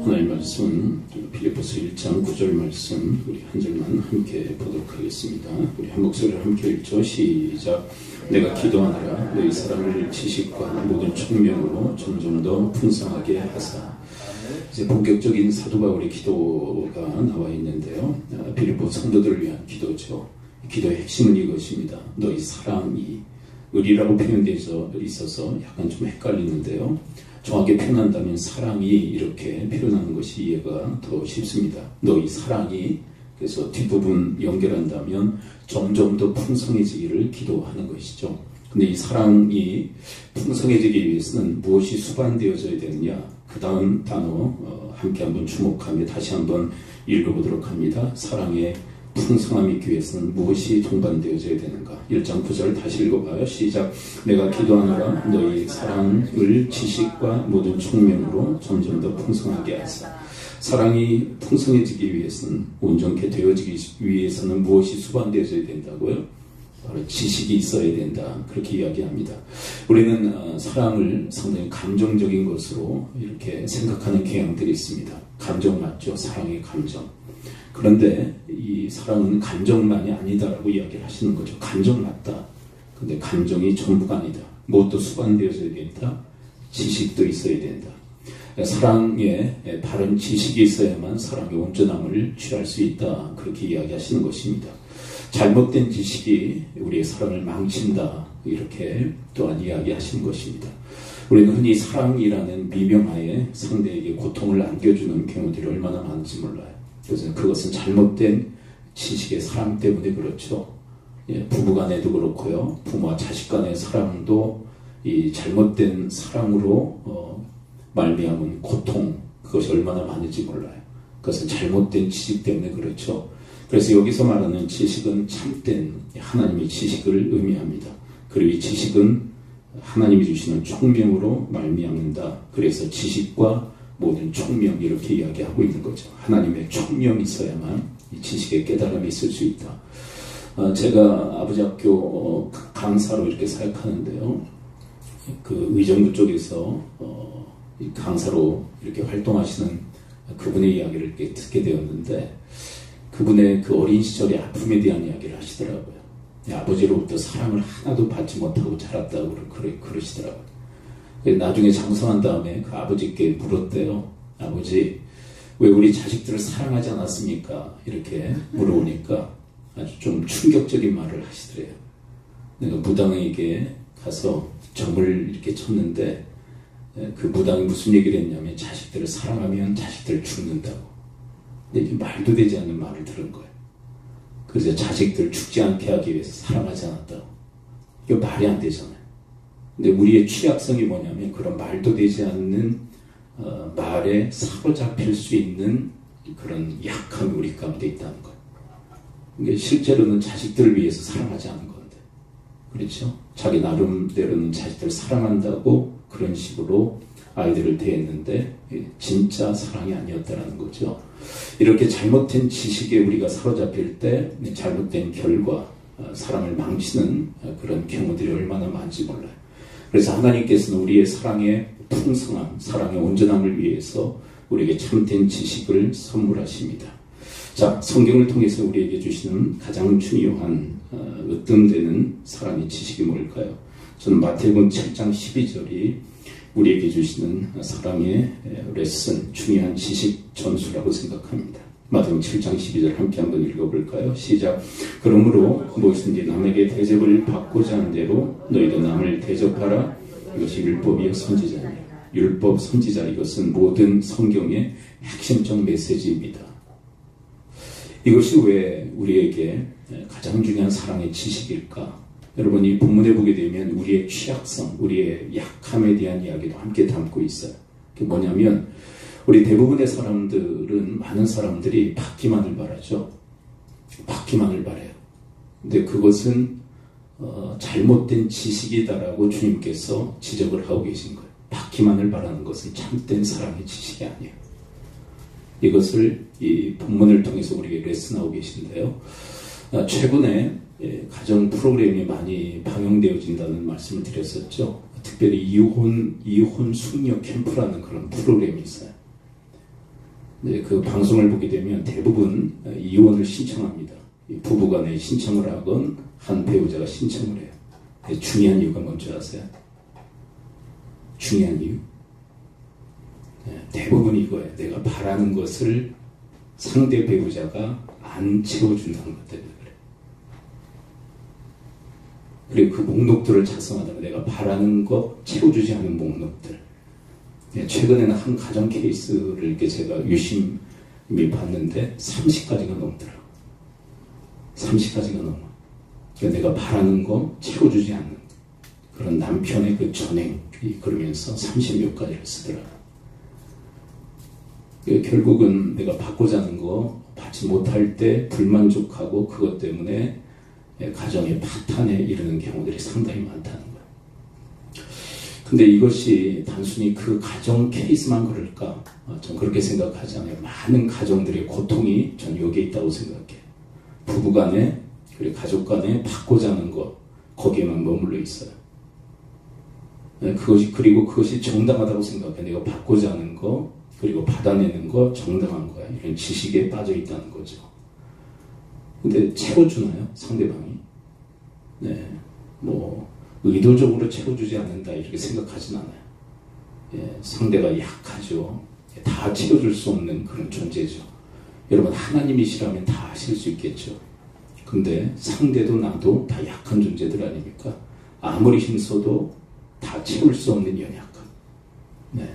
하나님 말씀 빌립보서 1장 9절 말씀 우리 한 절만 함께 보도록 하겠습니다. 우리 한 목소리를 함께 읽죠. 시작. 내가 기도하노라 너희 사랑을 지식과 모든 총명으로 점점 더 풍성하게 하사. 이제 본격적인 사도 바울의 기도가 나와 있는데요. 빌립보 성도들을 위한 기도죠. 기도의 핵심은 이것입니다. 너희 사랑이 의리라고 표현되어 있어서 약간 좀 헷갈리는데요. 정확히 표현한다면 사랑이 이렇게 표현하는 것이 이해가 더 쉽습니다. 너희 사랑이, 그래서 뒷부분 연결한다면 점점 더 풍성해지기를 기도하는 것이죠. 근데 이 사랑이 풍성해지기 위해서는 무엇이 수반되어져야 되느냐? 그 다음 단어 함께 한번 주목하며 다시 한번 읽어보도록 합니다. 사랑의 풍성함이 있기 위해서는 무엇이 동반되어져야 되는가? 1장 9절 다시 읽어봐요. 시작. 내가 기도하노라 너희 사랑을 지식과 모든 총명으로 점점 더 풍성하게 하사. 사랑이 풍성해지기 위해서는, 온전케 되어지기 위해서는 무엇이 수반되어져야 된다고요? 바로 지식이 있어야 된다. 그렇게 이야기합니다. 우리는 사랑을 상당히 감정적인 것으로 이렇게 생각하는 경향들이 있습니다. 감정 맞죠? 사랑의 감정. 그런데 이 사랑은 감정만이 아니다라고 이야기를 하시는 거죠. 감정 맞다. 근데 감정이 전부가 아니다. 무엇도 수반되어져야 된다. 지식도 있어야 된다. 사랑에 바른 지식이 있어야만 사랑의 온전함을 취할 수 있다. 그렇게 이야기하시는 것입니다. 잘못된 지식이 우리의 사랑을 망친다. 이렇게 또한 이야기하시는 것입니다. 우리는 흔히 사랑이라는 미명하에 상대에게 고통을 안겨주는 경우들이 얼마나 많은지 몰라요. 그래서 그것은 잘못된 지식의 사랑 때문에 그렇죠. 부부간에도 그렇고요. 부모와 자식 간의 사랑도 이 잘못된 사랑으로 말미암은 고통, 그것이 얼마나 많은지 몰라요. 그것은 잘못된 지식 때문에 그렇죠. 그래서 여기서 말하는 지식은 참된 하나님의 지식을 의미합니다. 그리고 이 지식은 하나님이 주시는 총명으로 말미암는다. 그래서 지식과 모든 총명, 이렇게 이야기하고 있는 거죠. 하나님의 총명이 있어야만 이 지식의 깨달음이 있을 수 있다. 제가 아버지 학교 강사로 이렇게 사역하는데요. 그 의정부 쪽에서 강사로 이렇게 활동하시는 그분의 이야기를 이렇게 듣게 되었는데, 그분의 그 어린 시절의 아픔에 대한 이야기를 하시더라고요. 아버지로부터 사랑을 하나도 받지 못하고 자랐다고 그러시더라고요. 나중에 장성한 다음에 그 아버지께 물었대요. 아버지, 왜 우리 자식들을 사랑하지 않았습니까? 이렇게 물어보니까 아주 좀 충격적인 말을 하시더래요. 내가 무당에게 가서 점을 이렇게 쳤는데, 그 무당이 무슨 얘기를 했냐면 자식들을 사랑하면 자식들 죽는다고. 근데 이게 말도 되지 않는 말을 들은 거예요. 그래서 자식들 죽지 않게 하기 위해서 사랑하지 않았다고. 이거 말이 안 되잖아요. 근데 우리의 취약성이 뭐냐면 그런 말도 되지 않는 말에 사로잡힐 수 있는 그런 약함이 우리 가운데 있다는 거예요. 이게 실제로는 자식들을 위해서 사랑하지 않은 건데, 그렇죠? 자기 나름대로는 자식들을 사랑한다고 그런 식으로 아이들을 대했는데 진짜 사랑이 아니었다는 거죠. 이렇게 잘못된 지식에 우리가 사로잡힐 때 잘못된 결과, 사랑을 망치는 그런 경우들이 얼마나 많은지 몰라요. 그래서 하나님께서는 우리의 사랑의 풍성함, 사랑의 온전함을 위해서 우리에게 참된 지식을 선물하십니다. 자, 성경을 통해서 우리에게 주시는 가장 중요한 으뜸되는 사랑의 지식이 뭘까요? 저는 마태복음 7장 12절이 우리에게 주시는 사랑의 레슨, 중요한 지식 전수라고 생각합니다. 마태복음 7장 12절 함께 한번 읽어볼까요? 시작. 그러므로 무엇인지 남에게 대접을 받고자 하는 대로 너희도 남을 대접하라. 이것이 율법이요 선지자니. 율법, 선지자, 이것은 모든 성경의 핵심적 메시지입니다. 이것이 왜 우리에게 가장 중요한 사랑의 지식일까? 여러분, 이 본문에 보게 되면 우리의 취약성, 우리의 약함에 대한 이야기도 함께 담고 있어요. 그게 뭐냐면 우리 대부분의 사람들은, 많은 사람들이 받기만을 바라죠. 받기만을 바라요. 근데 그것은 잘못된 지식이다라고 주님께서 지적을 하고 계신 거예요. 받기만을 바라는 것은 참된 사랑의 지식이 아니에요. 이것을 이 본문을 통해서 우리에게 레슨하고 계신데요. 최근에 가정 프로그램이 많이 방영되어진다는 말씀을 드렸었죠. 특별히 이혼 숙녀 캠프라는 그런 프로그램이 있어요. 네, 그 방송을 보게 되면 대부분 이혼을 신청합니다. 부부간에 신청을 하건 한 배우자가 신청을 해요. 중요한 이유가 뭔지 아세요? 중요한 이유? 대부분 이거예요. 내가 바라는 것을 상대 배우자가 안 채워준다는 것 때문에 그래. 그리고 그 목록들을 작성하다가 내가 바라는 거 채워주지 않은 목록들. 최근에는 한 가정 케이스를 이렇게 제가 유심히 봤는데 30가지가 넘더라고. 30가지가 넘어. 그러니까 내가 바라는 거 채워주지 않는 그런 남편의 그 전행이 그러면서 30몇 가지를 쓰더라고. 결국은 내가 받고자 하는 거 받지 못할 때 불만족하고 그것 때문에 가정의 파탄에 이르는 경우들이 상당히 많다는 거예요. 근데 이것이 단순히 그 가정 케이스만 그럴까? 전 그렇게 생각하지 않아요. 많은 가정들의 고통이 전 여기에 있다고 생각해요. 부부간에 그리고 가족간에 받고자 하는 것 거기에만 머물러 있어요. 그리고 그것이 정당하다고 생각해. 내가 받고자 하는 거 그리고 받아내는 거 정당한 거야. 이런 지식에 빠져 있다는 거죠. 근데 채워주나요? 상대방이? 네, 뭐 의도적으로 채워주지 않는다 이렇게 생각하진 않아요. 상대가 약하죠. 다 채워줄 수 없는 그런 존재죠. 여러분 하나님이시라면 다 하실 수 있겠죠. 근데 상대도 나도 다 약한 존재들 아닙니까? 아무리 힘써도 다 채울 수 없는 연약함. 네.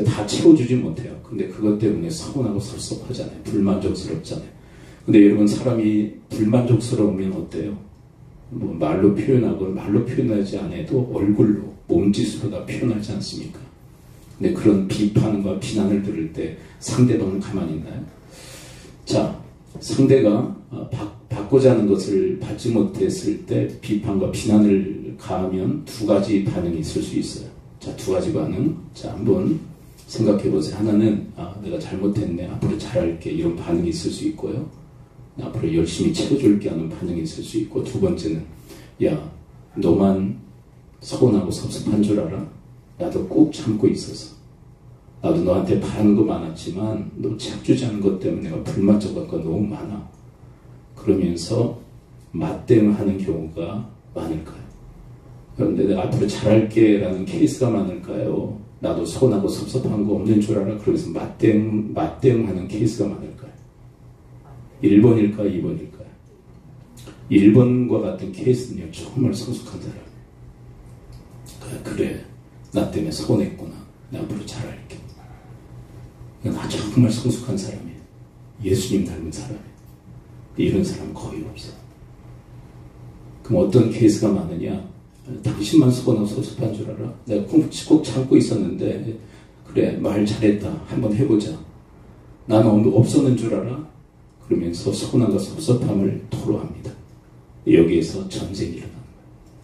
다 채워주지 못해요. 근데 그것 때문에 서운하고 섭섭하잖아요. 불만족스럽잖아요. 근데 여러분 사람이 불만족스러우면 어때요? 뭐 말로 표현하고 말로 표현하지 않아도 얼굴로 몸짓으로 다 표현하지 않습니까? 근데 그런 비판과 비난을 들을 때 상대방은 가만히 있나요? 자, 상대가 받고자 하는 것을 받지 못했을 때 비판과 비난을 가하면 두 가지 반응이 있을 수 있어요. 자, 두 가지 반응. 자, 한번 생각해 보세요. 하나는 내가 잘못했네. 앞으로 잘할게. 이런 반응이 있을 수 있고요. 앞으로 열심히 채워줄게 하는 반응이 있을 수 있고, 두 번째는 야, 너만 서운하고 섭섭한 줄 알아? 나도 꾹 참고 있어서 나도 너한테 바라는 거 많았지만 너 채워주지 않은 것 때문에 내가 불만족한 거 너무 많아. 그러면서 맞대응하는 경우가 많을까요? 그런데 내가 앞으로 잘할게 라는 케이스가 많을까요? 나도 서운하고 섭섭한 거 없는 줄 알아? 그러면서 맞대응하는 케이스가 많을까요? 1번일까 2번일까요? 1번과 같은 케이스는요, 정말 성숙한 사람. 그래, 나 때문에 서운했구나. 나 앞으로 잘할게. 나 정말 성숙한 사람이에요. 예수님 닮은 사람이에요. 이런 사람 거의 없어. 그럼 어떤 케이스가 많으냐? 당신만 서운하고 섭섭한 줄 알아? 내가 꼭 참고 있었는데 그래, 말 잘했다. 한번 해보자. 나는 없었는 줄 알아? 그러면서 서운함과 섭섭함을 토로합니다. 여기에서 전쟁이 일어나는 거예요.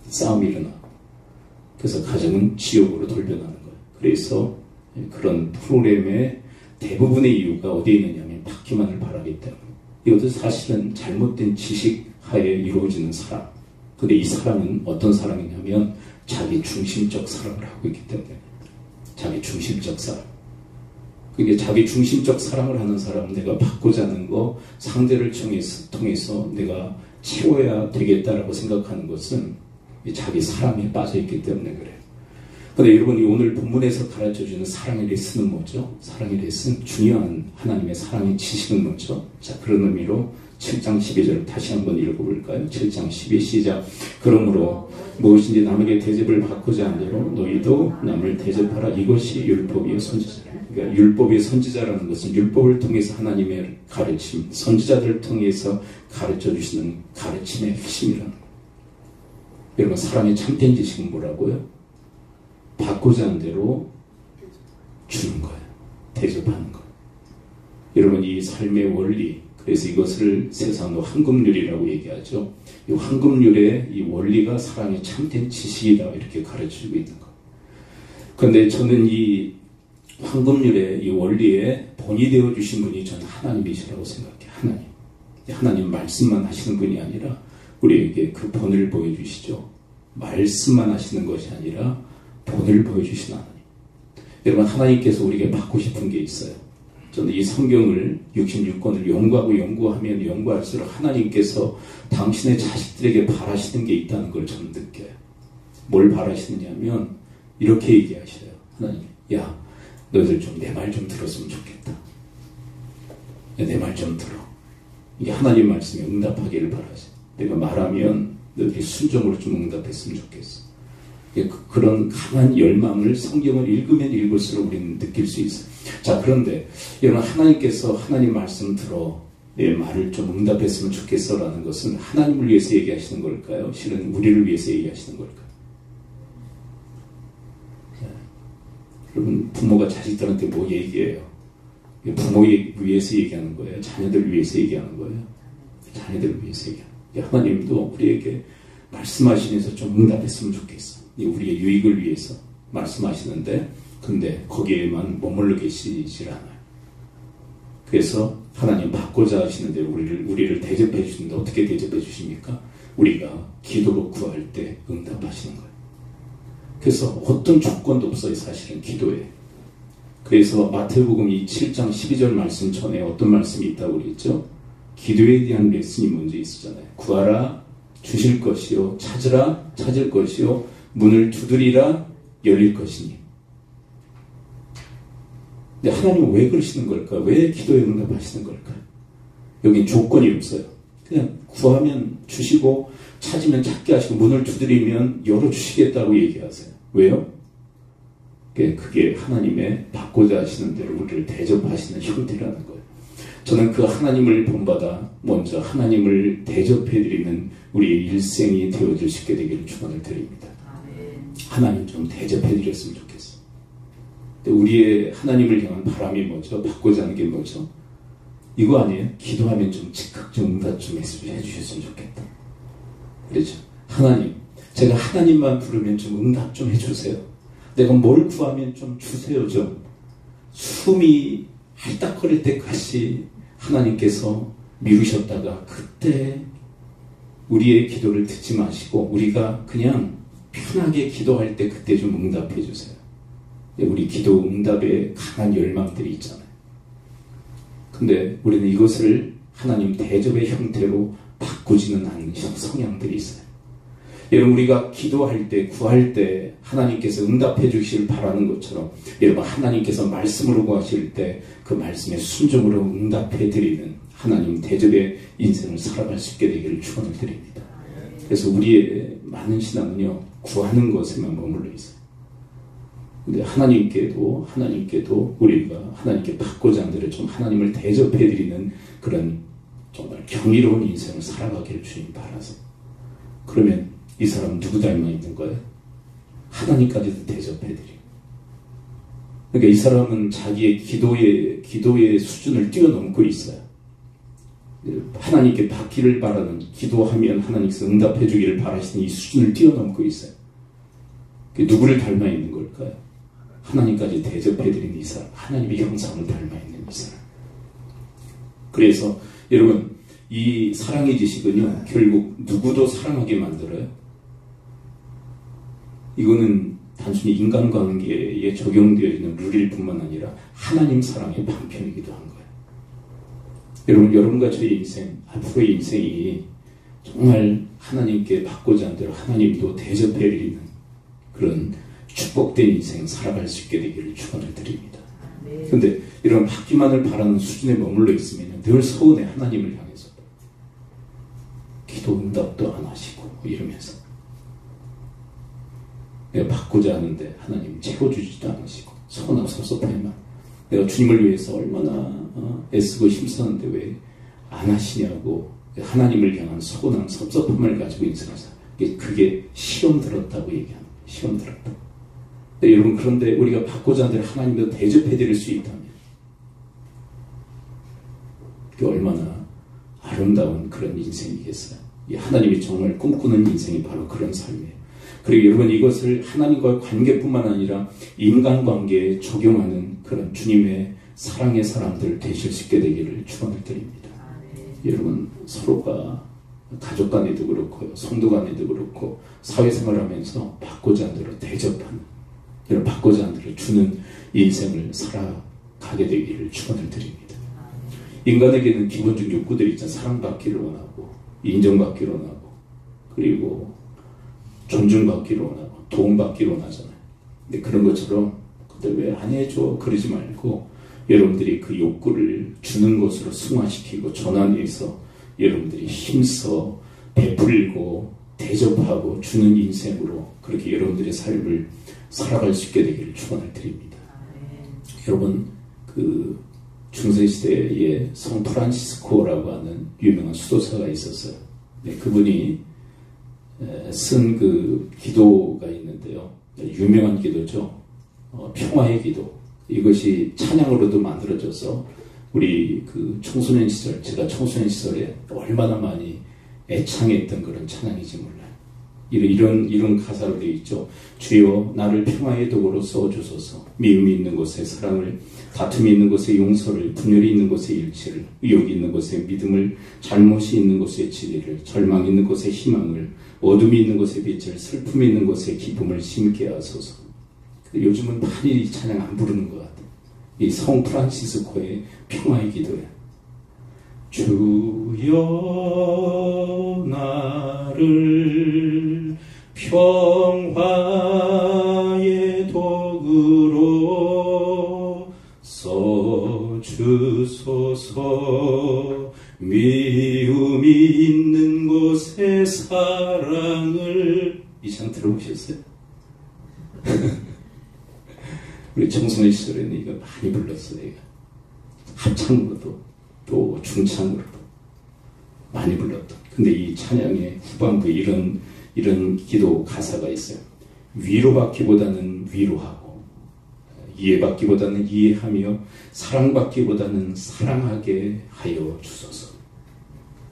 싸움이 일어나고. 그래서 가정은 지옥으로 돌변하는 거예요. 그래서 그런 프로그램의 대부분의 이유가 어디에 있느냐면 받기만을 바라기 때문에. 이것도 사실은 잘못된 지식 하에 이루어지는 사랑. 근데 이 사랑은 어떤 사랑이냐면 자기 중심적 사랑을 하고 있기 때문에. 자기 중심적 사랑. 그게 자기 중심적 사랑을 하는 사람은 내가 받고자 하는 거 상대를 통해서 내가 채워야 되겠다라고 생각하는 것은 자기 사랑에 빠져 있기 때문에 그래요. 그런데 여러분이 오늘 본문에서 가르쳐주는 사랑의 레슨은 뭐죠? 사랑의 레슨, 중요한 하나님의 사랑의 지식은 뭐죠? 자, 그런 의미로 7장 12절을 다시 한번 읽어볼까요? 7장 12 시작. 그러므로 무엇인지 남에게 대접을 받고자 한 대로 너희도 남을 대접하라. 이것이 율법이요 선지자라. 그러니까 율법의 선지자라는 것은 율법을 통해서 하나님의 가르침, 선지자들을 통해서 가르쳐 주시는 가르침의 핵심이라는 거예요. 여러분 사랑의 참된 지식은 뭐라고요? 받고자 하는 대로 주는 거예요. 대접하는 거예요. 여러분 이 삶의 원리, 그래서 이것을 세상으로 황금률이라고 얘기하죠. 이 황금률의 이 원리가 사랑의 참된 지식이다 이렇게 가르치고 있는 거예요. 그런데 저는 이 황금률의 이 원리에 본이 되어 주신 분이 저는 하나님이시라고 생각해요. 하나님 말씀만 하시는 분이 아니라 우리에게 그 본을 보여주시죠. 말씀만 하시는 것이 아니라 본을 보여주신 하나님. 여러분 하나님께서 우리에게 받고 싶은 게 있어요. 저는 이 성경을 66권을 연구하고 연구하면 연구할수록 하나님께서 당신의 자식들에게 바라시는 게 있다는 걸 저는 느껴요. 뭘 바라시느냐면 이렇게 얘기하셔요. 하나님, 야, 너희들 좀 내 말 좀 들었으면 좋겠다. 내 말 좀 들어. 이게 하나님 말씀에 응답하기를 바라죠. 내가 말하면 너희들이 순종으로 좀 응답했으면 좋겠어. 그런 강한 열망을 성경을 읽으면 읽을수록 우리는 느낄 수 있어요. 자, 그런데 여러분, 하나님께서 하나님 말씀 들어 내 말을 좀 응답했으면 좋겠어 라는 것은 하나님을 위해서 얘기하시는 걸까요? 실은 우리를 위해서 얘기하시는 걸까요? 여러분, 부모가 자식들한테 뭐 얘기해요? 부모 위해서 얘기하는 거예요? 자녀들 위해서 얘기하는 거예요? 자녀들을 위해서 얘기하는 거예요. 하나님도 우리에게 말씀하시면서 좀 응답했으면 좋겠어. 우리의 유익을 위해서 말씀하시는데, 근데 거기에만 머물러 계시질 않아요. 그래서 하나님 받고자 하시는데 우리를 대접해 주시는데 어떻게 대접해 주십니까? 우리가 기도로 구할 때 응답하시는 거예요. 그래서 어떤 조건도 없어요, 사실은 기도에. 그래서 마태복음 7장 12절 말씀 전에 어떤 말씀이 있다고 그랬죠? 기도에 대한 레슨이 먼저 있었잖아요. 구하라 주실 것이요, 찾으라 찾을 것이요, 문을 두드리라 열릴 것이니. 근데 하나님은 왜 그러시는 걸까? 왜 기도에 응답하시는 걸까? 여긴 조건이 없어요. 그냥 구하면 주시고 찾으면 찾게 하시고 문을 두드리면 열어주시겠다고 얘기하세요. 왜요? 그게 하나님의 받고자 하시는 대로 우리를 대접하시는 형태라는 거예요. 저는 그 하나님을 본받아 먼저 하나님을 대접해드리는 우리의 일생이 되어줄 수 있게 되기를 축원을 드립니다. 하나님 좀 대접해드렸으면 좋겠어요. 근데 우리의 하나님을 향한 바람이 뭐죠? 받고자 하는 게 뭐죠? 이거 아니에요? 기도하면 좀 즉각 좀 응답 좀 해주셨으면 좋겠다. 그렇죠? 하나님, 제가 하나님만 부르면 좀 응답 좀 해주세요. 내가 뭘 구하면 좀 주세요 좀. 숨이 할딱거릴 때까지 하나님께서 미루셨다가 그때 우리의 기도를 듣지 마시고 우리가 그냥 편하게 기도할 때 그때 좀 응답해 주세요. 우리 기도 응답에 강한 열망들이 있잖아요. 근데 우리는 이것을 하나님 대접의 형태로 바꾸지는 않는 성향들이 있어요. 여러분, 우리가 기도할 때, 구할 때 하나님께서 응답해 주시길 바라는 것처럼 여러분, 하나님께서 말씀으로 구하실 때 그 말씀에 순종으로 응답해 드리는 하나님 대접의 인생을 살아갈 수 있게 되기를 축원을 드립니다. 그래서 우리의 많은 신앙은요, 구하는 것에만 머물러 있어요. 근데 하나님께도 우리가 하나님께 받고자 하는 대로 좀 하나님을 대접해 드리는 그런 정말 경이로운 인생을 살아가기를 주님 바라서. 그러면 이 사람 누구 닮아 있는 거예요? 하나님까지도 대접해드리고. 그러니까 이 사람은 자기의 기도의 수준을 뛰어넘고 있어요. 하나님께 받기를 바라는, 기도하면 하나님께서 응답해 주기를 바라시는 이 수준을 뛰어넘고 있어요. 누구를 닮아 있는 걸까요? 하나님까지 대접해드리는 이 사람, 하나님의 형상을 닮아 있는 이 사람. 그래서 여러분, 이 사랑의 지식은요, 결국 누구도 사랑하게 만들어요. 이거는 단순히 인간관계에 적용되어 있는 룰일 뿐만 아니라 하나님 사랑의 방편이기도 한 거예요. 여러분, 여러분과 저의 인생, 앞으로의 인생이 정말 하나님께 받고자 하는 대로 하나님도 대접해드리는 그런 축복된 인생 살아갈 수 있게 되기를 축원을 드립니다. 그런데 이런 받기만을 바라는 수준에 머물러 있으면 늘 서운해, 하나님을 향해서. 기도 응답도 안 하시고 이러면서 내가 받고자 하는데 하나님 채워주지도 않으시고 서운하고 섭섭해만, 내가 주님을 위해서 얼마나 애쓰고 힘쓰는데 왜 안 하시냐고 하나님을 향한 서운함, 섭섭함을 가지고 인생을 살아요. 그게 시험 들었다고 얘기하는 거예요. 시험 들었다. 네, 여러분, 그런데 우리가 받고자 하는 대로 하나님도 대접해드릴 수 있다면 그게 얼마나 아름다운 그런 인생이겠어요. 하나님이 정말 꿈꾸는 인생이 바로 그런 삶이에요. 그리고 여러분, 이것을 하나님과의 관계뿐만 아니라 인간관계에 적용하는 그런 주님의 사랑의 사람들 되실 수 있게 되기를 축원을 드립니다. 여러분, 서로가 가족 간에도 그렇고요, 성도 간에도 그렇고 사회생활하면서 받고자 하는 대로 대접하는, 이런 받고자 하는 대로 주는 인생을 살아가기를 가게 되기를 축원을 드립니다. 인간에게는 기본적 욕구들이 있잖아요. 사랑받기를 원하고, 인정받기를 원하고, 그리고 존중받기를 원하고, 도움받기를 원하잖아요. 근데 그런 것처럼 근데 왜 안 해줘? 그러지 말고 여러분들이 그 욕구를 주는 것으로 승화시키고 전환해서 여러분들이 힘써 베풀고 대접하고 주는 인생으로 그렇게 여러분들의 삶을 살아갈 수 있게 되기를 축원을 드립니다. 여러분, 그 중세시대에 성 프란시스코라고 하는 유명한 수도사가 있었어요. 네, 그분이 쓴 그 기도가 있는데요. 유명한 기도죠. 평화의 기도. 이것이 찬양으로도 만들어져서 우리 그 청소년 시절, 제가 청소년 시절에 얼마나 많이 애창했던 그런 찬양인지 몰라요. 이런 가사로 되어 있죠. 주여 나를 평화의 도구로 써주소서. 미움이 있는 곳에 사랑을, 다툼이 있는 곳에 용서를, 분열이 있는 곳에 일치를, 의욕이 있는 곳에 믿음을, 잘못이 있는 곳에 진리를, 절망이 있는 곳에 희망을, 어둠이 있는 곳에 빛을, 슬픔이 있는 곳에 기쁨을 심게 하소서. 요즘은 많이 이 찬양 안 부르는 것 같아요. 이 성 프란시스코의 평화의 기도예요. 주여 나를 평화의 도구로 써주소서. 미움이 있는 곳에 사랑을. 이 찬 들어보셨어요? 우리 청소년 시절에는 이거 많이 불렀어요. 합창으로도 또 중창으로도 많이 불렀던. 근데 이 찬양의 후반부에 이런 기도 가사가 있어요. 위로받기보다는 위로하고, 이해받기보다는 이해하며, 사랑받기보다는 사랑하게 하여 주소서.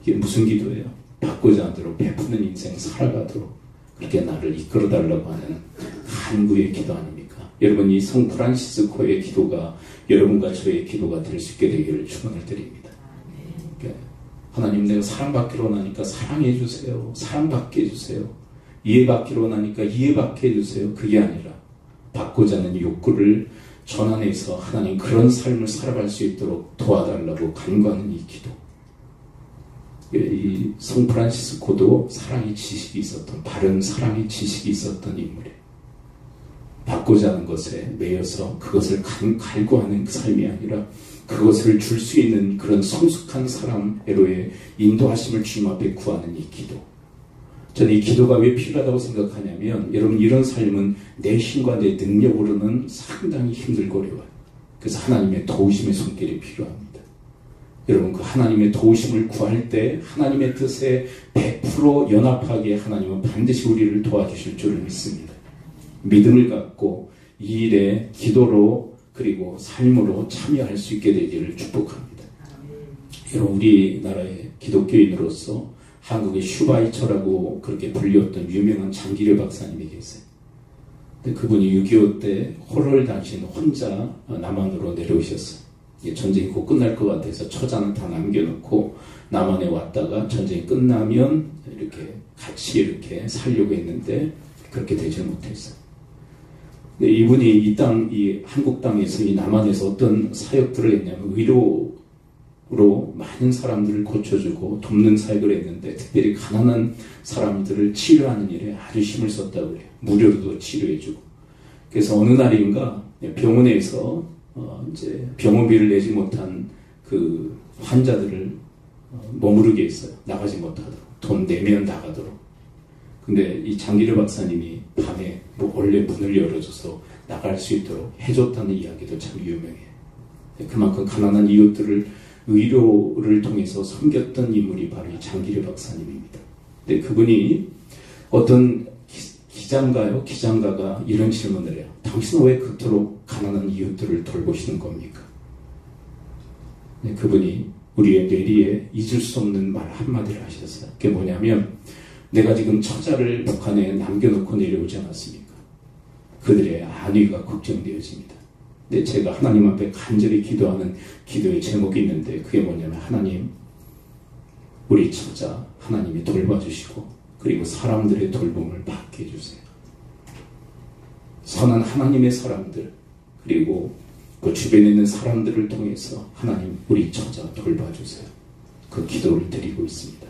이게 무슨 기도예요? 받고자 하도록 베푸는 인생 살아가도록 그렇게 나를 이끌어달라고 하는 간구의 기도 아닙니까? 여러분, 이 성 프란시스코의 기도가 여러분과 저의 기도가 될 수 있게 되기를 축원을 드립니다. 그러니까 하나님, 내가 사랑받기로 원하니까 사랑해 주세요. 사랑받게 해주세요. 이해받기로 원하니까 이해받게 해주세요. 그게 아니라 받고자 하는 욕구를 전환해서 하나님 그런 삶을 살아갈 수 있도록 도와달라고 간구하는 이 기도. 이 성 프란시스코도 사랑의 지식이 있었던, 바른 사랑의 지식이 있었던 인물이에요. 받고자 하는 것에 매여서 그것을 갈구하는 그 삶이 아니라 그것을 줄 수 있는 그런 성숙한 사람으로의 인도하심을 주님 앞에 구하는 이 기도. 저는 이 기도가 왜 필요하다고 생각하냐면, 여러분, 이런 삶은 내 힘과 내 능력으로는 상당히 힘들고 어려워요. 그래서 하나님의 도우심의 손길이 필요합니다. 여러분, 그 하나님의 도우심을 구할 때 하나님의 뜻에 100% 연합하게 하나님은 반드시 우리를 도와주실 줄을 믿습니다. 믿음을 갖고 이 일에 기도로 그리고 삶으로 참여할 수 있게 되기를 축복합니다. 여러분, 우리나라의 기독교인으로서 한국의 슈바이처라고 그렇게 불렸던 유명한 장기려 박사님이 계세요. 근데 그분이 6.25 때 호를 당신 혼자 남한으로 내려오셨어요. 전쟁이 곧 끝날 것 같아서 처자는 다 남겨놓고 남한에 왔다가 전쟁이 끝나면 이렇게 같이 이렇게 살려고 했는데 그렇게 되지 못했어요. 근데 이분이 이 한국 땅에서, 이 남한에서 어떤 사역들을 했냐면 위로로 많은 사람들을 고쳐주고 돕는 사역을 했는데, 특별히 가난한 사람들을 치료하는 일에 아주 힘을 썼다고 그래요. 무료로도 치료해주고. 그래서 어느 날인가 병원에서 이제 병원비를 내지 못한 그 환자들을 머무르게 했어요. 나가지 못하도록. 돈 내면 나가도록. 근데 이 장기려 박사님이 밤에 원래 문을 열어줘서 나갈 수 있도록 해줬다는 이야기도 참 유명해요. 그만큼 가난한 이웃들을 의료를 통해서 섬겼던 인물이 바로 이 장기려 박사님입니다. 근데 그분이 어떤 기장가가 이런 질문을 해요. 당신은 왜 그토록 가난한 이웃들을 돌보시는 겁니까? 그분이 우리의 뇌리에 잊을 수 없는 말 한마디를 하셨어요. 그게 뭐냐면, 내가 지금 처자를 북한에 남겨놓고 내려오지 않았습니까? 그들의 안위가 걱정되어집니다. 근데 제가 하나님 앞에 간절히 기도하는 기도의 제목이 있는데, 그게 뭐냐면, 하나님, 우리 처자 하나님이 돌봐주시고 그리고 사람들의 돌봄을 받게 해주세요. 선한 하나님의 사람들, 그리고 그 주변에 있는 사람들을 통해서 하나님 우리 처자 돌봐주세요. 그 기도를 드리고 있습니다.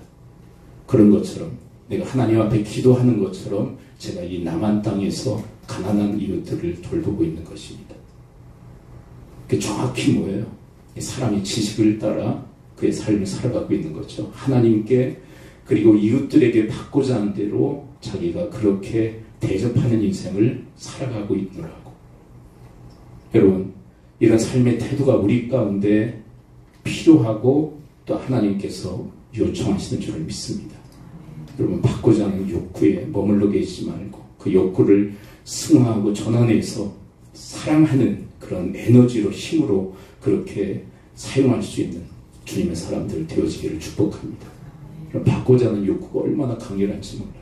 그런 것처럼 내가 하나님 앞에 기도하는 것처럼 제가 이 남한 땅에서 가난한 이웃들을 돌보고 있는 것입니다. 그게 정확히 뭐예요? 사람이 지식을 따라 그의 삶을 살아가고 있는 거죠. 하나님께 그리고 이웃들에게 받고자 하는 대로 자기가 그렇게 대접하는 인생을 살아가고 있노라고. 여러분, 이런 삶의 태도가 우리 가운데 필요하고 또 하나님께서 요청하시는 줄을 믿습니다. 여러분, 받고자 하는 욕구에 머물러 계시지 말고 그 욕구를 승화하고 전환해서 사랑하는 그런 에너지로 힘으로 그렇게 사용할 수 있는 주님의 사람들 되어지기를 축복합니다. 받고자 하는 욕구가 얼마나 강렬한지 몰라요.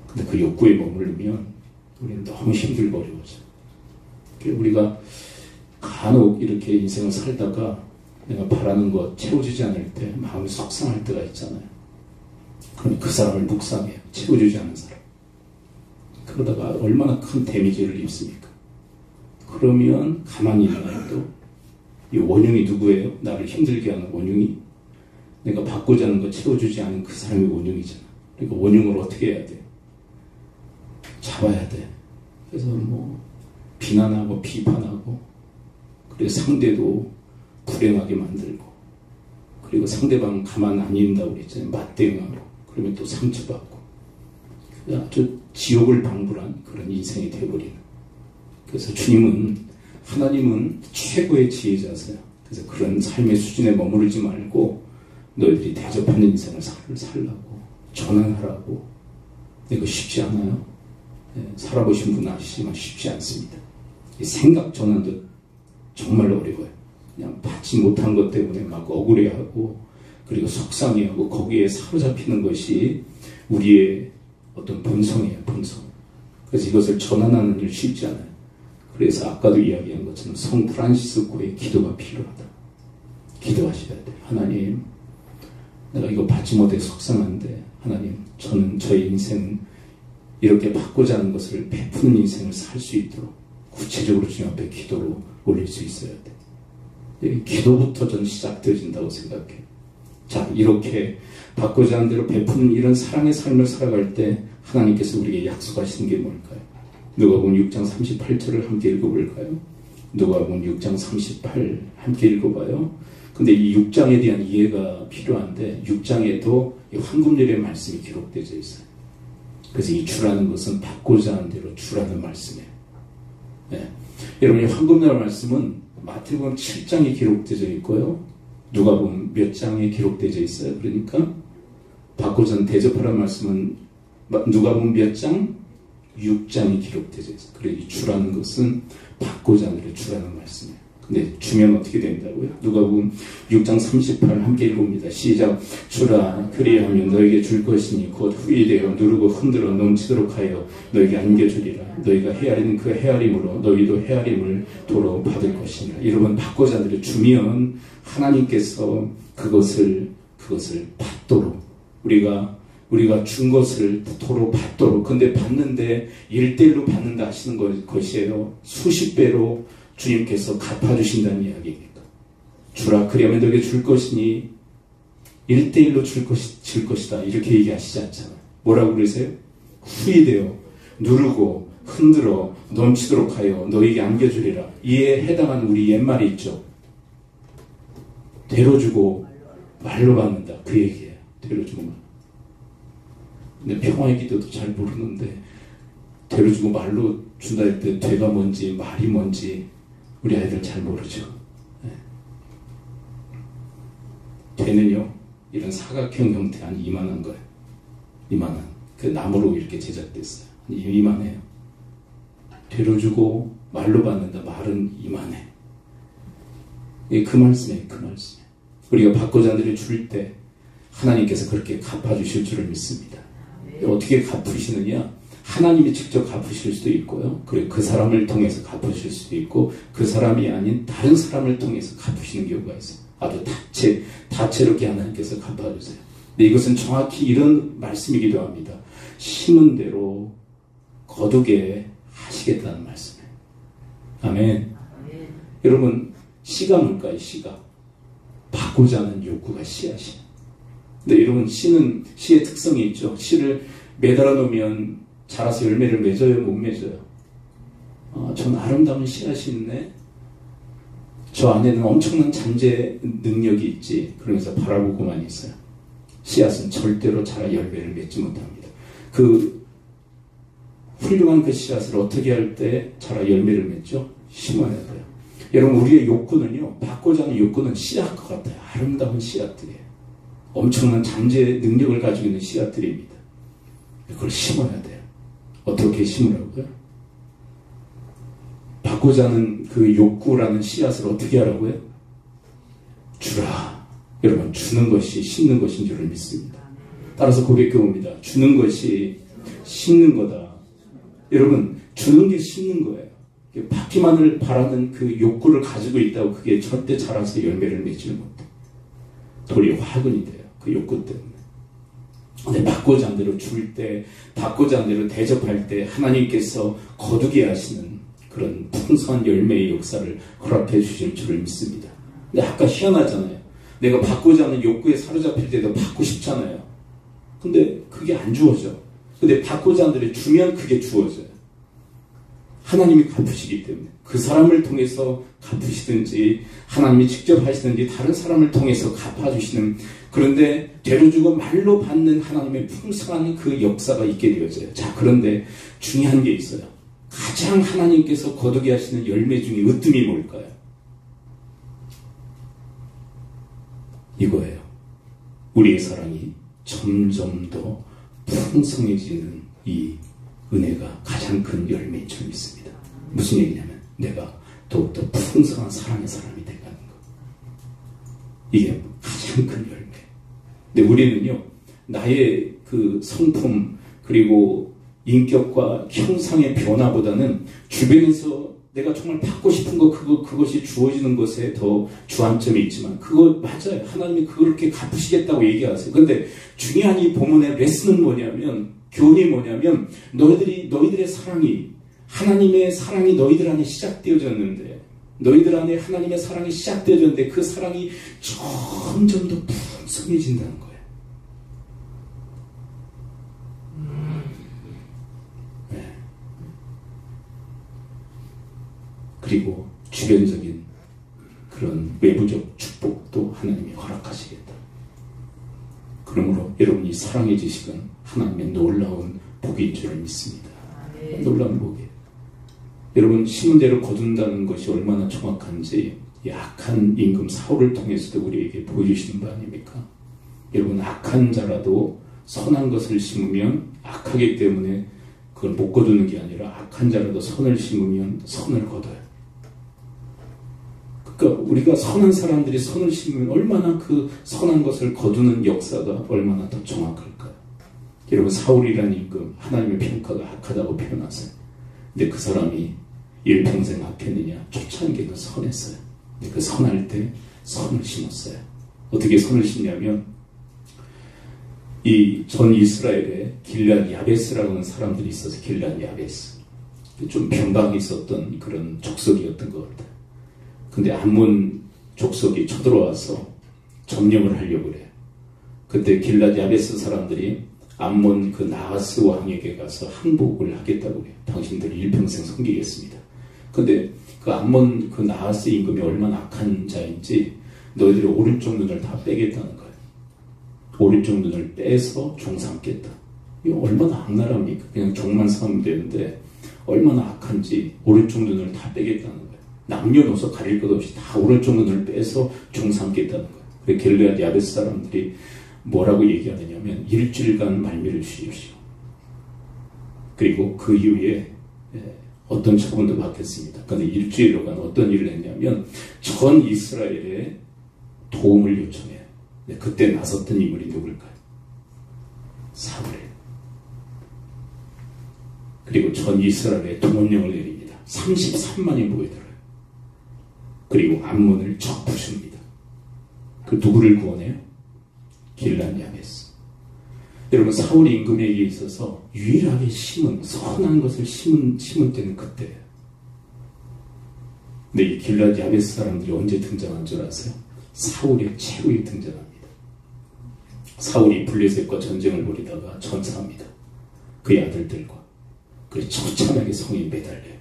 근데 그 욕구에 머무르면 우리는 너무 힘들고 어려워져요. 우리가 간혹 이렇게 인생을 살다가 내가 바라는 것 채워주지 않을 때 마음이 속상할 때가 있잖아요. 그러니 그 사람을 묵상해요. 채워주지 않은 사람. 그러다가 얼마나 큰 데미지를 입습니까? 그러면 가만히 있나요? 또 이 원흉이 누구예요? 나를 힘들게 하는 원흉이? 내가 받고자 하는 거 채워주지 않은 그 사람이 원흉이잖아. 그러니까 원흉을 어떻게 해야 돼? 잡아야 돼. 그래서 뭐 비난하고 비판하고 그리고 상대도 불행하게 만들고 그리고 상대방 가만 안 있는다고 그랬잖아요. 맞대응하고 그러면 또 상처받고 아주 지옥을 방불한 그런 인생이 되어버리는. 그래서 주님은 하나님은 최고의 지혜자세요. 그래서 그런 삶의 수준에 머무르지 말고 너희들이 대접하는 인생을 살라고 전환하라고. 이거 쉽지 않아요. 살아보신 분 아시지만 쉽지 않습니다. 이 생각 전환도 정말 어려워요. 그냥 받지 못한 것 때문에 막 억울해하고 그리고 속상해하고 거기에 사로잡히는 것이 우리의 어떤 본성이에요. 본성. 그래서 이것을 전환하는 일 쉽지 않아요. 그래서 아까도 이야기한 것처럼 성 프란시스코의 기도가 필요하다. 기도하셔야 돼요. 하나님, 내가 이거 받지 못해 속상한데 하나님, 저는 저의 인생은 이렇게 받고자 하는 것을 베푸는 인생을 살 수 있도록 구체적으로 주님 앞에 기도로 올릴 수 있어야 돼. 기도부터 저는 시작되어진다고 생각해요. 자, 이렇게 받고자 하는 대로 베푸는 이런 사랑의 삶을 살아갈 때 하나님께서 우리에게 약속하시는 게 뭘까요? 누가복음 6장 38절을 함께 읽어볼까요? 누가복음 6장 38 함께 읽어봐요. 근데 이 6장에 대한 이해가 필요한데 6장에도 이 황금률의 말씀이 기록되어 있어요. 그래서 이 주라는 것은 받고자 하는 대로 주라는 말씀이에요. 네. 여러분, 이 황금률의 말씀은 마태복음 7장에 기록되어 있고요. 누가복음 몇 장에 기록되어 있어요. 그러니까 받고자 하는 대접하라는 말씀은 누가복음 몇 장? 6장이 기록되어 있어요. 그래서 이 주라는 것은 받고자 하는 대로 주라는 말씀이에요. 근데 주면 어떻게 된다고요? 누가복음 6장 38 함께 읽어봅니다. 시작. 주라 그리하면 너에게 줄 것이니 곧 후일되어 누르고 흔들어 넘치도록 하여 너에게 안겨주리라. 너희가 헤아리는 그 헤아림으로 너희도 헤아림을 도로 받을 것이니라. 여러분, 받고자 하는 대로 주면 하나님께서 그것을 받도록 우리가 준 것을 도로 받도록. 근데 받는데 1대1로 받는다 하시는 것이에요. 수십 배로 주님께서 갚아주신다는 이야기입니다. 주라 그리하면 너에게 줄 것이니 1대1로 줄 것이다. 이렇게 얘기하시지 않잖아요. 뭐라고 그러세요? 후이되어 누르고 흔들어 넘치도록 하여 너에게 안겨주리라. 이에 해당하는 우리 옛말이 있죠. 되로주고 말로 받는다. 그 얘기예요. 되로주고 말. 근데 평화의 기도도 잘 모르는데 되로주고 말로 준다 할 때 되가 뭔지 말이 뭔지 우리 아이들 잘 모르죠. 네. 되는요, 이런 사각형 형태 아니 이만한 거예요. 이만한. 그 나무로 이렇게 제작됐어요. 이만해요. 되로주고 말로 받는다. 말은 이만해. 그 말씀이에요. 그 말씀이에요. 우리가 받고자 하는 대로 줄 때 하나님께서 그렇게 갚아주실 줄을 믿습니다. 어떻게 갚으시느냐? 하나님이 직접 갚으실 수도 있고요. 그리고 그 사람을 통해서 갚으실 수도 있고 그 사람이 아닌 다른 사람을 통해서 갚으시는 경우가 있어요. 아주 다채롭게 하나님께서 갚아주세요. 근데 이것은 정확히 이런 말씀이기도 합니다. 심은 대로 거두게 하시겠다는 말씀이에요. 아멘. 여러분, 씨가 뭘까요? 씨가. 받고자 하는 욕구가 씨앗이에요. 근데 여러분, 씨의 특성이 있죠. 씨를 매달아 놓으면 자라서 열매를 맺어요? 못 맺어요? 전 아름다운 씨앗이 있네. 저 안에는 엄청난 잠재 능력이 있지. 그러면서 바라보고만 있어요. 씨앗은 절대로 자라 열매를 맺지 못합니다. 그 훌륭한 그 씨앗을 어떻게 할 때 자라 열매를 맺죠? 심어야 돼요. 여러분, 우리의 욕구는요, 받고자 하는 욕구는 씨앗과 같아요. 아름다운 씨앗들이에요. 엄청난 잠재 능력을 가지고 있는 씨앗들입니다. 그걸 심어야 돼요. 어떻게 심으라고요? 받고자 하는 그 욕구라는 씨앗을 어떻게 하라고요? 주라. 여러분, 주는 것이 심는 것인 줄을 믿습니다. 따라서 고백해 봅니다. 주는 것이 심는 거다. 여러분, 주는 게 심는 거예요. 받기만을 바라는 그 욕구를 가지고 있다고 그게 절대 자라서 열매를 맺지를 못해. 도리어 화근이 돼요. 그 욕구 때문에. 근데 받고자 한 대로 줄 때, 받고자 한 대로 대접할 때 하나님께서 거두게 하시는 그런 풍성한 열매의 역사를 허락해 주실 줄을 믿습니다. 근데 아까 희한하잖아요. 내가 받고자 하는 욕구에 사로잡힐 때도 받고 싶잖아요. 근데 그게 안 주어져. 근데 받고자 하는 대로 주면 그게 주어져요. 하나님이 갚으시기 때문에 그 사람을 통해서 갚으시든지 하나님이 직접 하시든지 다른 사람을 통해서 갚아주시는, 그런데 되로 주고 말로 받는 하나님의 풍성한 그 역사가 있게 되어져요. 자, 그런데 중요한 게 있어요. 가장 하나님께서 거두게 하시는 열매 중에 으뜸이 뭘까요? 이거예요. 우리의 사랑이 점점 더 풍성해지는 이 은혜가 가장 큰 열매인 줄 믿습니다. 무슨 얘기냐면 내가 더욱더 풍성한 사랑의 사람이 돼가는 것. 이게 가장 큰 열매. 근데 우리는요, 나의 그 성품 그리고 인격과 형상의 변화보다는 주변에서 내가 정말 받고 싶은 거, 그것이 주어지는 것에 더 주안점이 있지만, 그거 맞아요. 하나님이 그렇게 갚으시겠다고 얘기하세요. 근데 중요한 이 본문의 레슨은 뭐냐면, 교훈이 뭐냐면, 너희들의 사랑이, 하나님의 사랑이 너희들 안에 시작되어졌는데, 너희들 안에 하나님의 사랑이 시작되어졌는데, 그 사랑이 점점 더 풍성해진다는 거예요. 그리고 주변적인 그런 외부적 축복도 하나님이 허락하시겠다. 그러므로 여러분이 사랑의 지식은 하나님의 놀라운 복인 줄을 믿습니다. 놀라운 복이에요. 여러분, 심은 대로 거둔다는 것이 얼마나 정확한지 이 악한 임금 사울을 통해서도 우리에게 보여주시는 바 아닙니까? 여러분, 악한 자라도 선한 것을 심으면 악하기 때문에 그걸 못 거두는 게 아니라 악한 자라도 선을 심으면 선을 거둬요. 그러니까 우리가 선한 사람들이 선을 심으면 얼마나 그 선한 것을 거두는 역사가 얼마나 더 정확할까요? 여러분, 사울이라는 임금 하나님의 평가가 악하다고 표현하세요. 근데 그 사람이 일평생 악했느냐? 초창기에는 선했어요. 근데 그 선할 때 선을 심었어요. 어떻게 선을 심냐면 이 전 이스라엘에 길앗 야베스라고 하는 사람들이 있어서 길앗 야베스, 좀 변방이 있었던 그런 족속이었던 것 같아요. 근데 암몬 족속이 쳐들어와서 점령을 하려고 그래요. 그때 길앗 야베스 사람들이 암몬 그 나하스 왕에게 가서 항복을 하겠다고 해요. 당신들을 일평생 섬기겠습니다. 근데 그 암몬 그 나하스 임금이 얼마나 악한 자인지 너희들의 오른쪽 눈을 다 빼겠다는 거예요. 오른쪽 눈을 빼서 종 삼겠다. 이거 얼마나 악랄합니까? 그냥 종만 삼으면 되는데 얼마나 악한지 오른쪽 눈을 다 빼겠다는 거예요. 남녀노소 가릴 것 없이 다 오른쪽 눈을 빼서 종 삼겠다는 거예요. 길앗 야베스 사람들이 뭐라고 얘기하느냐면 일주일간 말미를 주십시오. 그리고 그 이후에 어떤 처분도 받겠습니다. 그런데 일주일간 어떤 일을 했냐면 전 이스라엘에 도움을 요청해요. 그때 나섰던 인물이 누굴까요? 사울이에요. 그리고 전 이스라엘에 통원령을 내립니다. 33만이 모여들어요. 그리고 암몬을 적 부숩니다. 그 누구를 구원해요? 길앗 야베스. 여러분, 사울 임금에게 있어서 유일하게 심은 선한 것을 심은 때는 그때예요. 근데 이 길앗 야베스 사람들이 언제 등장한 줄 아세요? 사울의 최후에 등장합니다. 사울이 블레셋과 전쟁을 벌이다가 전사합니다. 그의 아들들과. 그래 처참하게 성에 매달려요.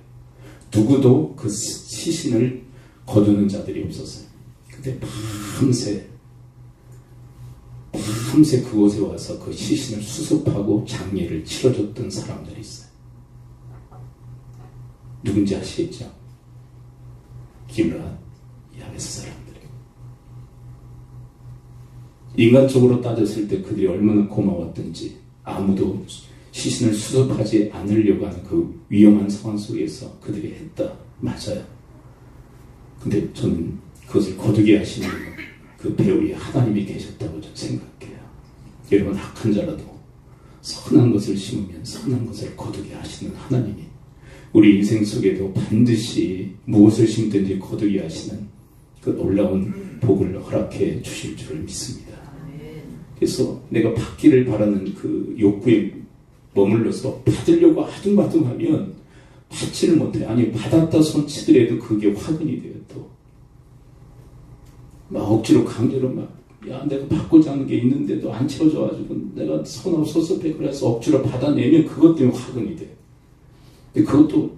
누구도 그 시신을 거두는 자들이 없었어요. 근데 밤새 그곳에 와서 그 시신을 수습하고 장례를 치러줬던 사람들이 있어요. 누군지 아시겠죠? 길앗 야베스 사람들이. 인간적으로 따졌을 때 그들이 얼마나 고마웠던지, 아무도 시신을 수습하지 않으려고 하는 그 위험한 상황 속에서 그들이 했다. 맞아요. 근데 저는 그것을 거두게 하시는 그 배후에 하나님이 계셨다고 저는 생각해요. 여러분, 악한 자라도 선한 것을 심으면 선한 것을 거두게 하시는 하나님이 우리 인생 속에도 반드시 무엇을 심든지 거두게 하시는 그 놀라운 복을 허락해 주실 줄을 믿습니다. 그래서 내가 받기를 바라는 그 욕구에 머물러서 받으려고 하둥바둥하면 받지를 못해. 아니, 받았다 손치더라도 그게 화근이 돼요. 또 막 억지로 강제로 야, 내가 받고자 하는 게 있는데도 안 채워져가지고 내가 선하고 섭섭해 그래서 억지로 받아내면 그것 때문에 화근이 돼. 근데 그것도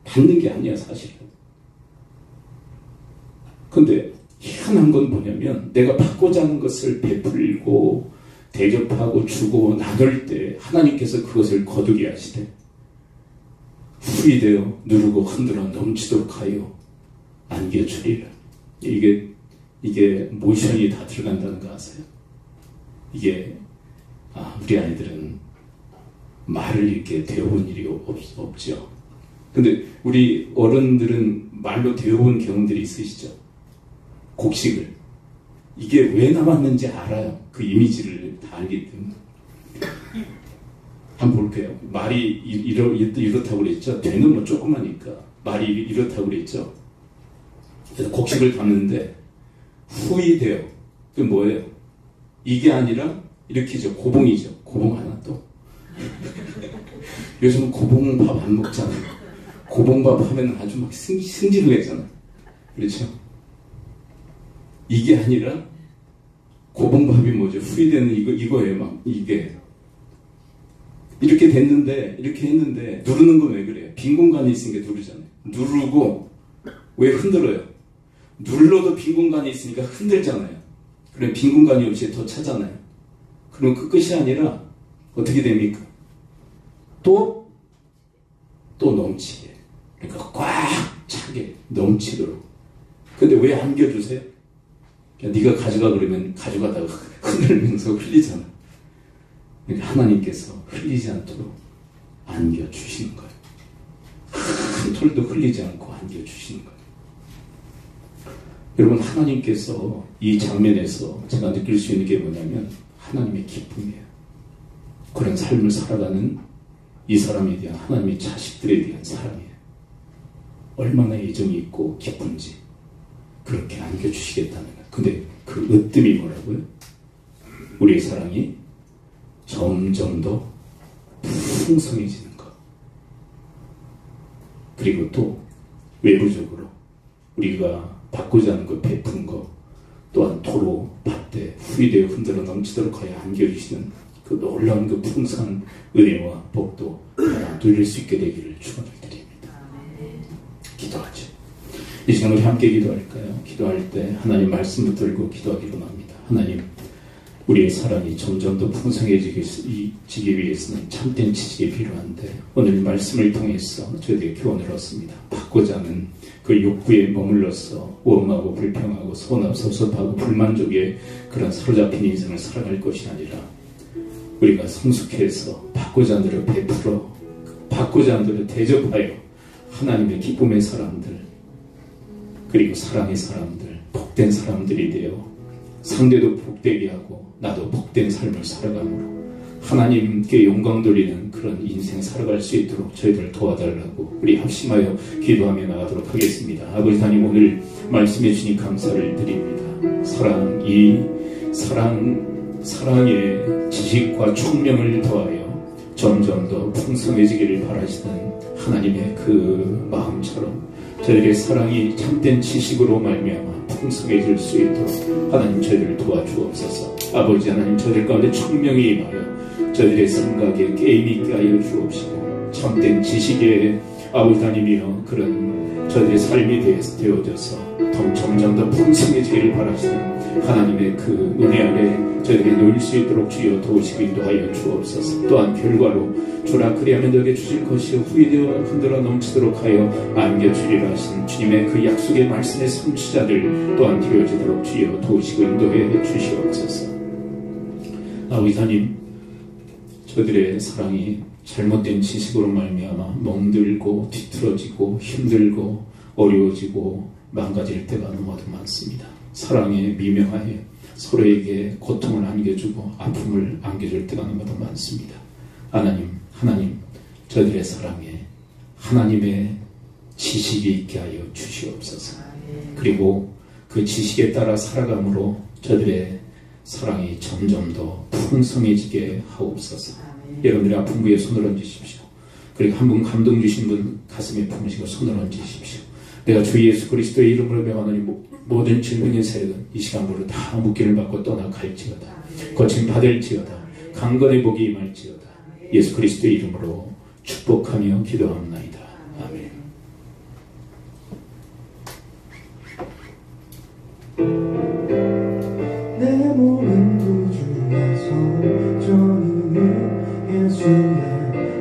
받는 게 아니야, 사실은. 근데 희한한 건 뭐냐면 내가 받고자 하는 것을 베풀고 대접하고 주고 나눌 때 하나님께서 그것을 거두게 하시되 풀이 되어 누르고 흔들어 넘치도록 하여 안겨주리라. 이게 모션이 다 들어간다는 거 아세요? 이게 우리 아이들은 말을 이렇게 배워본 일이 없죠. 근데 우리 어른들은 말로 배워본 경험들이 있으시죠? 곡식을. 이게 왜 나왔는지 알아요. 그 이미지를 다 알기 때문에. 한번 볼게요. 말이 이렇다고 그랬죠. 되는 뭐 조그마니까. 말이 이렇다고 그랬죠. 그래서 곡식을 담는데 후이 돼요. 그게 뭐예요? 이게 아니라 이렇게죠. 고봉이죠. 고봉 하나 또. 요즘은 고봉밥 안 먹잖아요. 고봉밥 하면 아주 막 승질내잖아요. 그렇죠? 이게 아니라 고봉밥이 뭐죠? 후이되는 이거예요. 막 이게 이렇게 됐는데, 이렇게 했는데 누르는 건 왜 그래요? 빈 공간이 있으니까 누르잖아요. 누르고 왜 흔들어요? 눌러도 빈 공간이 있으니까 흔들잖아요. 그럼 빈 공간이 없이 더 차잖아요. 그럼 그 끝이 아니라 어떻게 됩니까? 또 넘치게. 그러니까 꽉 차게 넘치도록. 근데 왜 안겨주세요? 네가 가져가 그러면 가져가다가 흔들면서 흘리잖아. 그러니까 하나님께서 흘리지 않도록 안겨주시는 거예요. 한 톨도 흘리지 않고 안겨주시는 거예요. 여러분, 하나님께서 이 장면에서 제가 느낄 수 있는 게 뭐냐면 하나님의 기쁨이에요. 그런 삶을 살아가는 이 사람에 대한 하나님의 자식들에 대한 사랑이에요. 얼마나 애정이 있고 기쁜지 그렇게 안겨주시겠다는 거예요. 근데 그 으뜸이 뭐라고요? 우리의 사랑이 점점 더 풍성해지는 것. 그리고 또 외부적으로 우리가 받고자 하는 것, 베푼 것, 또한 도로 밭대 후이되어 흔들어 넘치도록 하여 안겨주시는 그 놀라운 그 풍성한 은혜와 복도 누릴 수 있게 되기를 축원을 드립니다. 기도하죠. 이 시간 우리 함께 기도할까요? 기도할 때 하나님 말씀 붙들고 기도하기로 합니다. 하나님, 우리의 사랑이 점점 더 풍성해지기 위해서는 참된 지식이 필요한데 오늘 말씀을 통해서 저희들에게 교훈을 얻습니다. 받고자 하는 그 욕구에 머물러서 원하고 불평하고 서운하고 섭섭하고 불만족에 그런 사로잡힌 인생을 살아갈 것이 아니라 우리가 성숙해서 받고자 하는 대로 베풀어 받고자 하는 대로 대접하여 하나님의 기쁨의 사람들 그리고 사랑의 사람들 복된 사람들이 되어 상대도 복되게 하고 나도 복된 삶을 살아감으로 하나님께 영광 돌리는 그런 인생 살아갈 수 있도록 저희들 도와달라고 우리 합심하여 기도하며 나가도록 하겠습니다. 아버지 하나님, 오늘 말씀해 주시니 감사를 드립니다. 사랑의 지식과 총명을 더하여 점점 더 풍성해지기를 바라시는 하나님의 그 마음처럼 저희들의 사랑이 참된 지식으로 말미암아 풍성해질 수 있도록 하나님 저희들을 도와주옵소서. 아버지 하나님 저희들 가운데 총명이 임하여 저희들의 생각에 게임이 있게 하여 주옵시고 참된 지식에 아버지 하나님이여 그런 저희들의 삶이 되어져서 점점 더 풍성해지기를 바라시는 하나님의 그 은혜 아래 저희들이 놓일 수 있도록 주여 도우시고 인도하여 주옵소서. 또한 결과로 주라 그리하면 너에게 주실 것이요 후이되어 흔들어 넘치도록 하여 안겨주리라 하신 주님의 그 약속의 말씀의 성취자들 또한 되어지도록 주여 도우시고 인도해 주시옵소서. 아버지 하나님 저들의 사랑이 잘못된 지식으로 말미암아 멍들고 뒤틀어지고 힘들고 어려워지고 망가질 때가 너무도 많습니다. 사랑에 미명하여 서로에게 고통을 안겨주고 아픔을 안겨줄 때가 너무도 많습니다. 하나님 저들의 사랑에 하나님의 지식이 있게 하여 주시옵소서. 그리고 그 지식에 따라 살아감으로 저들의 사랑이 점점 더 풍성해지게 하옵소서. 여러분들의 아픈 부에 손을 얹으십시오. 그리고 한 분 감동 주신 분 가슴에 품으시고 손을 얹으십시오. 내가 주 예수 그리스도의 이름으로 명하노니 모든 질병의 세력은 이 시간부로 다 묶기를 받고 떠나갈지어다. 고침 받을지어다. 강건의 복이 임할지어다. 예수 그리스도의 이름으로 축복하며 기도합나이다. 아멘. 내 몸은 구주의 성전이니 예수의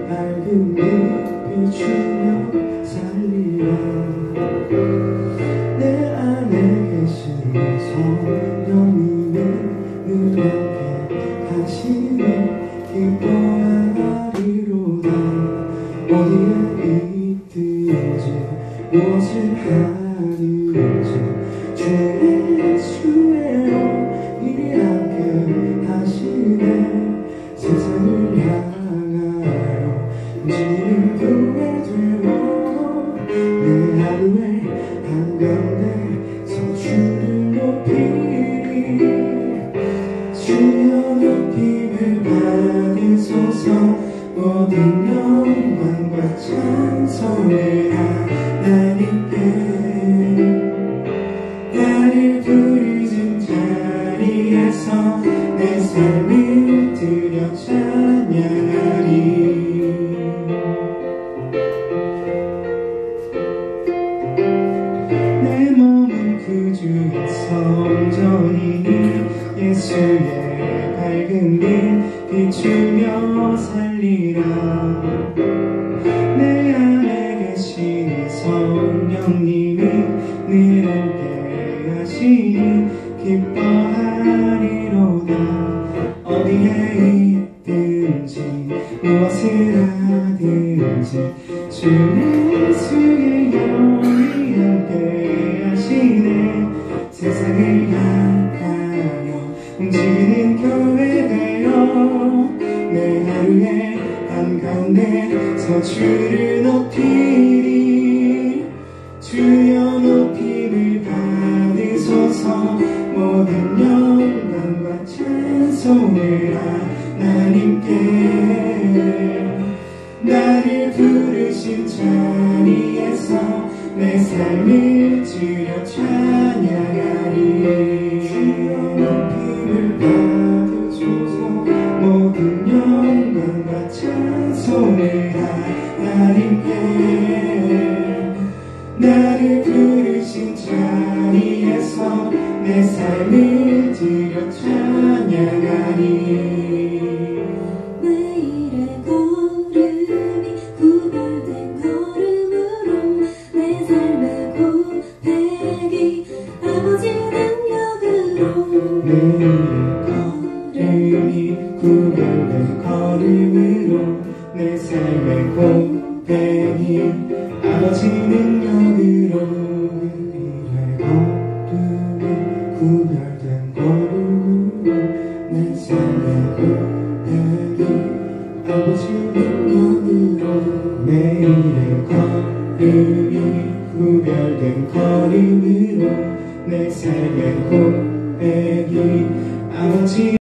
밝은 빛 비추며 살리라. 내 안에 계신 성령님은 누렇게 하시니 기뻐하리로다. 어디에 있든지 무엇을 하든지 주 예수의 영이 함께 하시네. 세상을 향하여 움직이는 교회 되어 내 하루에 한가운데서 주를 높이리. 주여 높임을 받으소서. 모든 영광과 찬송을 하나님께. 나를 부르신 자리에서 내 삶을 드려 찬양하리. 내 몸은 구주의 성전이니 예수의 밝은 빛 비추며 살리라. 내 안에 계신 성령님이 늘 하시니 기뻐하리로다. 어디에 있든지 무엇을 하든지 주 예수의 영이 함께 하시네. 세상을 향하여 움직이는 교회 되어 내 하루에 한가운데서 주를 높이리. 주여 높임을 받으소서. 모든 영광과 찬송을 하나님께. 나를 부르신 자리에서 내 삶을 드려 찬양하리. 주여 높임을 받으소서. 모든 영광과 찬송을 하나님께. 나를 부르신 자리에서 내 삶을 드려 찬양하리. 매일의 걸음이 구별된 걸음으로 내 삶의 고백이 아버지 능력으로. 매일의 걸음이 구별된 걸음으로 내 삶의 고백이 아버지 능력으로. 구별된 걸음으로 내 삶의 고백이 아버지 능력으로. 매일의 걸음이 구별된 걸음으로 내 삶의 고백이 아버지